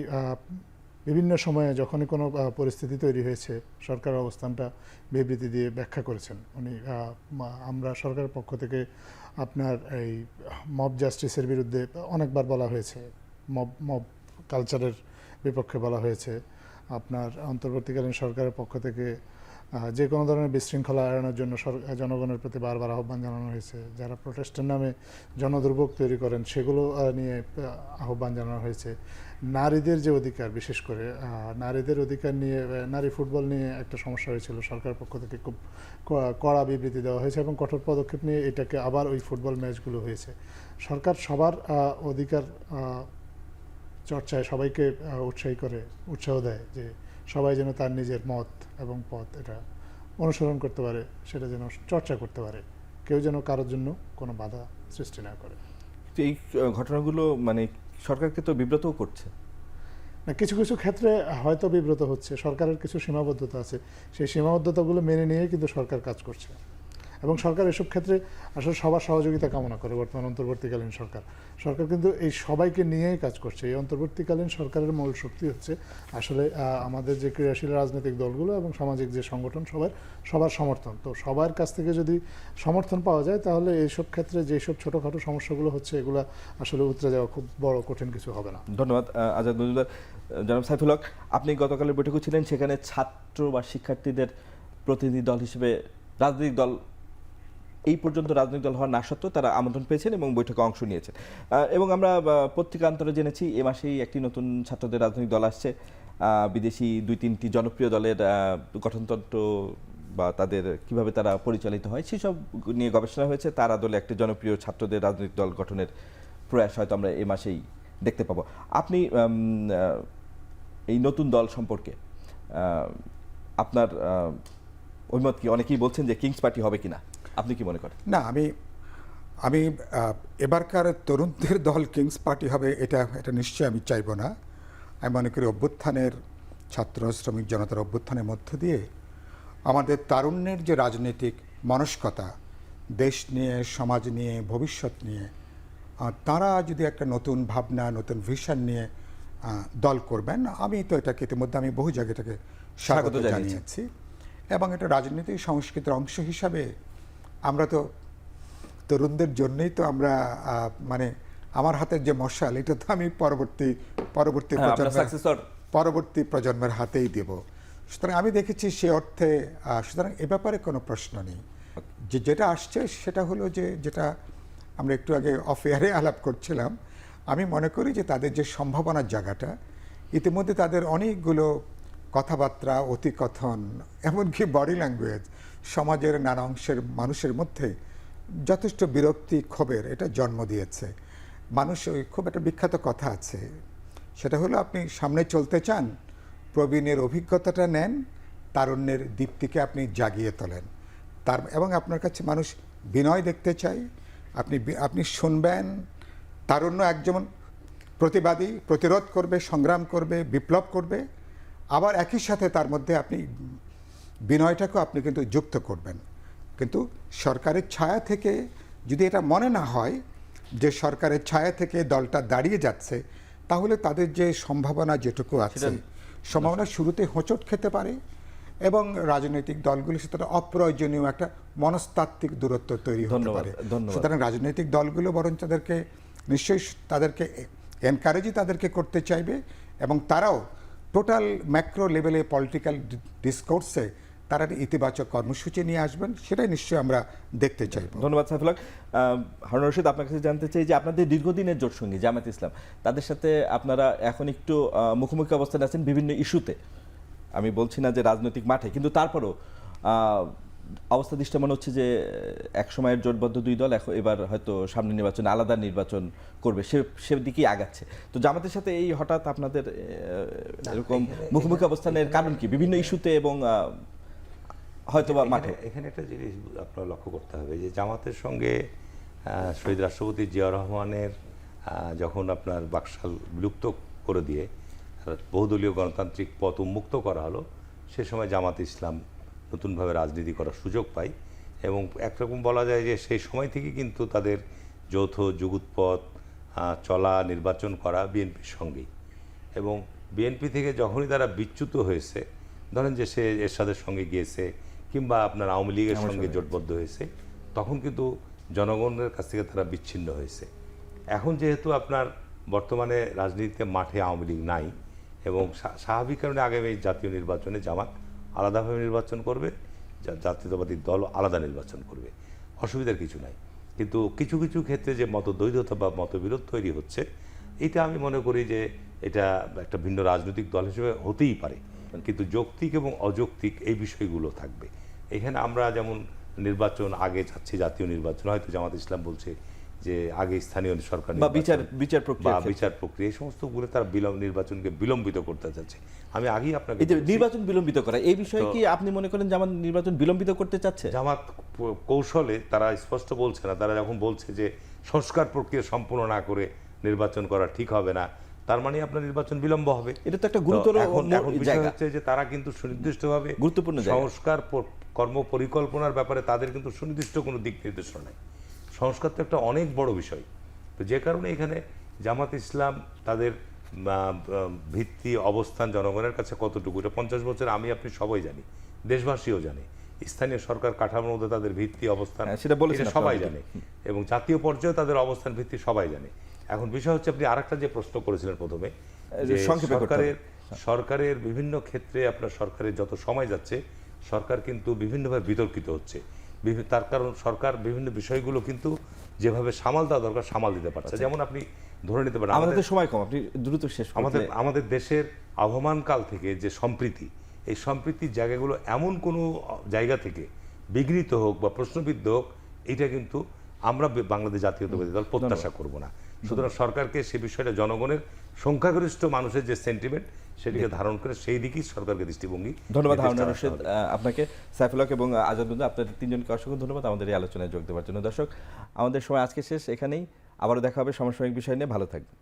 বিভিন্ন সময়ে যখনই কোনো পরিস্থিতি তৈরি হয়েছে সরকারের অবস্থানটা বিবৃতি দিয়ে ব্যাখ্যা করেছেন। উনি আমরা সরকারের পক্ষ থেকে আপনার এই মব জাস্টিসের বিরুদ্ধে অনেকবার বলা হয়েছে, মব কালচারের বিপক্ষে বলা হয়েছে। আপনার অন্তর্বর্তীকালীন সরকারের পক্ষ থেকে যে কোনো ধরনের বিশৃঙ্খলা এড়ানোর জন্য জনগণের প্রতি বারবার আহ্বান জানানো হয়েছে। যারা প্রোটেস্টের নামে জনদুর্ভোগ তৈরি করেন সেগুলো নিয়ে আহ্বান জানানো হয়েছে। নারীদের যে অধিকার, বিশেষ করে নারীদের অধিকার নিয়ে, নারী ফুটবল নিয়ে একটা সমস্যা হয়েছিল, সরকারের পক্ষ থেকে খুব কড়া বিবৃতি দেওয়া হয়েছে এবং কঠোর পদক্ষেপ নিয়ে এটাকে আবার ওই ফুটবল ম্যাচগুলো হয়েছে। সরকার সবার অধিকার চর্চায় সবাইকে উৎসাহ দেয় যে সবাই যেন তার নিজের মত এবং পথ এটা অনুসরণ করতে পারে, সেটা যেন চর্চা করতে পারে, কেউ যেন কারোর জন্য কোনো বাধা সৃষ্টি না করে। এই ঘটনাগুলো মানে সরকারকে তো বিব্রতও করছে না, কিছু কিছু ক্ষেত্রে হয়তো বিব্রত হচ্ছে, সরকারের কিছু সীমাবদ্ধতা আছে, সেই সীমাবদ্ধতাগুলো মেনে নিয়ে কিন্তু সরকার কাজ করছে এবং সরকার এসব ক্ষেত্রে আসলে সবার সহযোগিতা কামনা করে। বর্তমান অন্তর্বর্তীকালীন সরকার কিন্তু এই সবাইকে নিয়েই কাজ করছে। এই অন্তর্বর্তীকালীন সরকারের মূল শক্তি হচ্ছে আসলে আমাদের যে ক্রিয়াশীল রাজনৈতিক দলগুলো এবং সামাজিক যে সংগঠন সবার সমর্থন। তো সবার কাছ থেকে যদি সমর্থন পাওয়া যায় তাহলে এইসব ক্ষেত্রে যেসব ছোটোখাটো সমস্যাগুলো হচ্ছে এগুলো আসলে উতরে যাওয়া খুব বড় কঠিন কিছু হবে না। ধন্যবাদ আজাদ মজুমদার। জনাব সাইফুল হক, আপনি গতকালের বৈঠকে ছিলেন, সেখানে ছাত্র বা শিক্ষার্থীদের প্রতিনিধি দল হিসেবে রাজনৈতিক দল এই পর্যন্ত রাজনৈতিক দল হওয়ার না সত্ত্বেও তারা আমন্ত্রণ পেয়েছেন এবং বৈঠকে অংশ নিয়েছেন। এবং আমরা পত্রিকান্তরে জেনেছি এ মাসেই একটি নতুন ছাত্রদের রাজনৈতিক দল আসছে। বিদেশি 2-3টি জনপ্রিয় দলের গঠনতন্ত্র বা তাদের কিভাবে তারা পরিচালিত হয় সেসব নিয়ে গবেষণা হয়েছে। তার আদলে একটি জনপ্রিয় ছাত্রদের রাজনৈতিক দল গঠনের প্রয়াস হয়তো আমরা এ মাসেই দেখতে পাবো। আপনি এই নতুন দল সম্পর্কে আপনার অভিমত কি? অনেকেই বলছেন যে কিংস পার্টি হবে কিনা, আপনি কি মনে করেন? না, আমি এবারকার তরুণদের দল কিংস পার্টি হবে এটা নিশ্চয়ই আমি চাইব না। আমি মনে করি অভ্যুত্থানের ছাত্র শ্রমিক জনতার অভ্যুত্থানের মধ্য দিয়ে আমাদের তারুণ্যের যে রাজনৈতিক মানসিকতা, দেশ নিয়ে, সমাজ নিয়ে, ভবিষ্যৎ নিয়ে, তারা যদি একটা নতুন ভাবনা, নতুন ভিশন নিয়ে দল করবেন, আমি তো এটাকে ইতিমধ্যে আমি বহু জায়গায় এটাকে স্বাগত জানিয়েছি। এবং এটা রাজনৈতিক সংস্কৃতির অংশ হিসাবে আমরা তো তরুণদের জন্যই তো আমরা মানে আমার হাতের যে মশাল এটা তো আমি পরবর্তী প্রজন্মের হাতেই দেব। সুতরাং আমি দেখেছি সে অর্থে, সুতরাং এ ব্যাপারে কোনো প্রশ্ন নেই। যেটা আসছে সেটা হলো যেটা আমরা একটু আগে অফ এয়ারে আলাপ করছিলাম, আমি মনে করি যে তাদের যে সম্ভাবনার জায়গাটা, ইতিমধ্যে তাদের অনেকগুলো কথাবার্তা, অতিকথন, এমনকি বডি ল্যাঙ্গুয়েজ সমাজের নানা অংশের মানুষের মধ্যে যথেষ্ট বিরক্তি, ক্ষোভের এটা জন্ম দিয়েছে। মানুষ খুব একটা বিখ্যাত কথা আছে, সেটা হলো আপনি সামনে চলতে চান, প্রবীণের অভিজ্ঞতাটা নেন, তারুণ্যের দীপ্তিকে আপনি জাগিয়ে তোলেন। এবং আপনার কাছে মানুষ বিনয় দেখতে চাই, আপনি শুনবেন। তারুণ্য একজন প্রতিবাদী, প্রতিরোধ করবে, সংগ্রাম করবে, বিপ্লব করবে, আবার একই সাথে তার মধ্যে আপনি বিনয়টাকেও আপনি কিন্তু যুক্ত করবেন। কিন্তু সরকারের ছায়া থেকে যদি এটা মনে না হয় যে সরকারের ছায়া থেকে দলটা দাঁড়িয়ে যাচ্ছে, তাহলে তাদের যে সম্ভাবনা যেটুকু আছে, সম্ভাবনা শুরুতে হোঁচট খেতে পারে এবং রাজনৈতিক দলগুলির সাথে অপ্রয়োজনীয় একটা মনস্তাত্ত্বিক দূরত্ব তৈরি হতে পারে। সুতরাং রাজনৈতিক দলগুলো বরং নিশ্চয়ই তাদেরকে এনকারেজই তাদেরকে করতে চাইবে এবং তারাও টোটাল ম্যাক্রো লেভেলে পলিটিক্যাল ডিসকোর্সে তারা ইতিবাচক কর্মসূচি নিয়ে আসবেন, সেটাই নিশ্চয়ই আমরা দেখতে চাই। ধন্যবাদ সাইফুল হক। হারুন রশিদ, আপনার কাছে জানতে চাই যে আপনাদের দীর্ঘদিনের জোট সঙ্গী জামায়াত ইসলাম, তাদের সাথে আপনারা এখন একটু মুখোমুখি অবস্থানে আছেন বিভিন্ন ইস্যুতে। আমি বলছি না যে রাজনৈতিক মাঠে, কিন্তু তারপরও অবস্থা দৃষ্টি মনে হচ্ছে যে এক সময়ের জোটবদ্ধ দুই দল এবার হয়তো সামনে নির্বাচনে আলাদা নির্বাচন করবে, সে দিকেই আগাচ্ছে। তো জামাতের সাথে এই হঠাৎ আপনাদের এরকম মুখোমুখি অবস্থানের কারণ কি বিভিন্ন ইস্যুতে এবং হয়তো বা মাঠে? এখানে একটা জিনিস আপনার লক্ষ্য করতে হবে যে জামাতের সঙ্গে শহীদ রাষ্ট্রপতি জিয়াউর রহমানের যখন আপনার বাকশাল বিলুপ্ত করে দিয়ে বহুদলীয় গণতান্ত্রিক পথ উন্মুক্ত করা হলো, সে সময় জামাত ইসলাম নতুনভাবে রাজনীতি করার সুযোগ পায়। এবং একরকম বলা যায় যে সেই সময় থেকে কিন্তু তাদের যৌথ যুগপৎ চলা, নির্বাচন করা বিএনপির সঙ্গেই। এবং বিএনপি থেকে যখনই তারা বিচ্যুত হয়েছে, ধরেন যে সে এরশাদের সঙ্গে গিয়েছে কিংবা আপনার আওয়ামী লীগের সঙ্গে জোটবদ্ধ হয়েছে, তখন কিন্তু জনগণের কাছ থেকে তারা বিচ্ছিন্ন হয়েছে। এখন যেহেতু আপনার বর্তমানে রাজনীতিতে মাঠে আওয়ামী লীগ নাই এবং স্বাভাবিক কারণে আগামী জাতীয় নির্বাচনে জামাত আলাদাভাবে নির্বাচন করবে, জাতীয়তাবাদী দল আলাদা নির্বাচন করবে, অসুবিধার কিছু নাই। কিন্তু কিছু কিছু ক্ষেত্রে যে মতদ্বৈধতা বা মতবিরোধ তৈরি হচ্ছে, এটা আমি মনে করি যে এটা একটা ভিন্ন রাজনৈতিক দল হিসেবে হতেই পারে, কিন্তু যৌক্তিক এবং অযৌক্তিক এই বিষয়গুলো থাকবে। এখানে আমরা যেমন নির্বাচন আগে চাচ্ছি, জাতীয় নির্বাচন, হয়তো জামাত ইসলাম বলছে যে আগে স্থানীয় সরকার বা বিচার প্রক্রিয়া বিচার প্রক্রিয়া, এই সমস্তগুলো তারা নির্বাচনকে বিলম্বিত করতে চাচ্ছে। আমি আগেই আপনাকে নির্বাচন বিলম্বিত করা, এই বিষয়ে কি আপনি মনে করেন জামাত নির্বাচন বিলম্বিত করতে চাচ্ছে? জামাত কৌশলে তারা স্পষ্ট বলছে না, তারা যখন বলছে যে সংস্কার প্রক্রিয়া সম্পূর্ণ না করে নির্বাচন করা ঠিক হবে না, তার মানে আপনার নির্বাচন বিলম্ব হবে। এটা তো একটা গুরুতর এখন বিষয় জায়গা হচ্ছে যে তারা কিন্তু সুনির্দিষ্টভাবে গুরুত্বপূর্ণ সংস্কার কর্ম পরিকল্পনার ব্যাপারে তাদের কিন্তু সুনির্দিষ্ট কোনো দিক নির্দেশনা নাই। সংস্কার তো একটা অনেক বড় বিষয়। তো যে কারণে এখানে জামাত ইসলাম তাদের ভিত্তি অবস্থান জনগণের কাছে কতটুকু, এটা 50 বছর আমি আপনি সবাই জানি, দেশবাসীও জানে। স্থানীয় সরকার কাঠামোর মধ্যে তাদের ভিত্তি অবস্থান সেটা বলেছেন সবাই জানে, এবং জাতীয় পর্যায়ে তাদের অবস্থান ভিত্তি সবাই জানে। এখন বিষয় হচ্ছে আপনি আরেকটা যে প্রশ্ন করেছিলেন প্রথমে, যে সরকারের বিভিন্ন ক্ষেত্রে আপনার সরকারের যত সময় যাচ্ছে, সরকার কিন্তু বিভিন্নভাবে বিতর্কিত হচ্ছে। তার কারণ সরকার বিভিন্ন বিষয়গুলো কিন্তু যেভাবে সামাল দেওয়া দরকার সামাল দিতে পারছে। যেমন আপনি ধরে নিতে পারেন, আমাদের সময় কম, আপনি দ্রুত শেষ করতে। আমাদের দেশের আবহমান কাল থেকে যে সম্প্রীতি, এই সম্প্রীতির জায়গাগুলো এমন কোনো জায়গা থেকে বিঘ্নিত হোক বা প্রশ্নবিদ্ধ হোক, এটা কিন্তু আমরা বাংলাদেশ জাতীয়তাবাদী দল প্রত্যাশা করব না। সুতরাং সরকারকে সে বিষয়টা জনগণের সংখ্যাগরিষ্ঠ মানুষের যে সেন্টিমেন্ট, সেটিকে ধারণ করে সেই দিকেই সরকারকে দৃষ্টিভঙ্গি। ধন্যবাদ হারুন রশিদ আপনাকে, সাইফুল হক এবং আজাদ বন্ধু, আপনাদের তিনজনকে অসংখ্য ধন্যবাদ আমাদের এই আলোচনায় যোগ দেওয়ার জন্য। দর্শক, আমাদের সময় আজকে শেষ, এখানেই আবারও দেখা হবে সমসাময়িক বিষয় নিয়ে। ভালো থাকবেন।